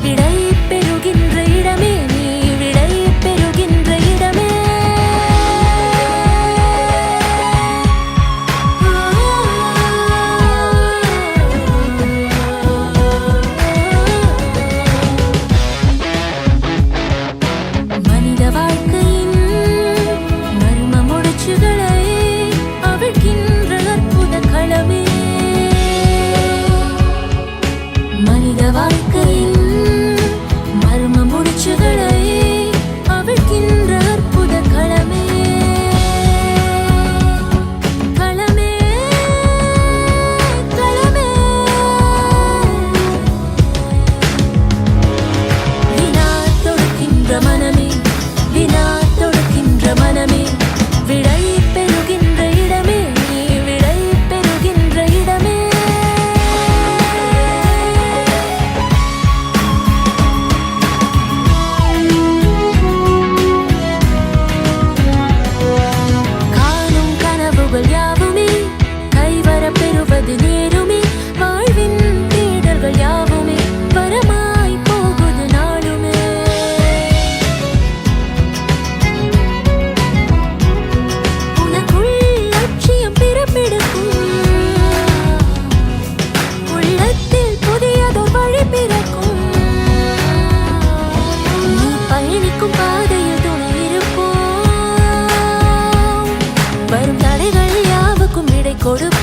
விடை பெறுகின்ற இடமே நீ விடை பெறுகின்ற இடமே மனித வாழ்க்கையின் மர்ம முடிச்சுகளை அவிழ்க்கின்ற அற்புத களமே மனித வாழ்க்கையின் மர்ம முடிச்சுகளை அவிழ்க்கின்ற அற்புத களமே களமே களமே வினா தொடுக்கின்ற மனமே வினா தொடுக்கின்ற மனமே விடை பெறுகின்ற இடமே நீ விடை பெறுகின்ற இடமே காணும் கனவுகள் யாவுமே கைவர பெறுவது நேருமே வாழ்வின் தேடல்கள் யாவுமே வரமாய் போகுது நாளுமே உனக்குள் லட்சியம் பிறப்பெடுக்கும் உள்ளத்தில் புதியதொரு வழி பிறக்கும் நீ பயணிக்கும் பாதையில் துணை இருப்போம் வரும் தடைகள் யாவுக்கும் விடை கொடுப்போம்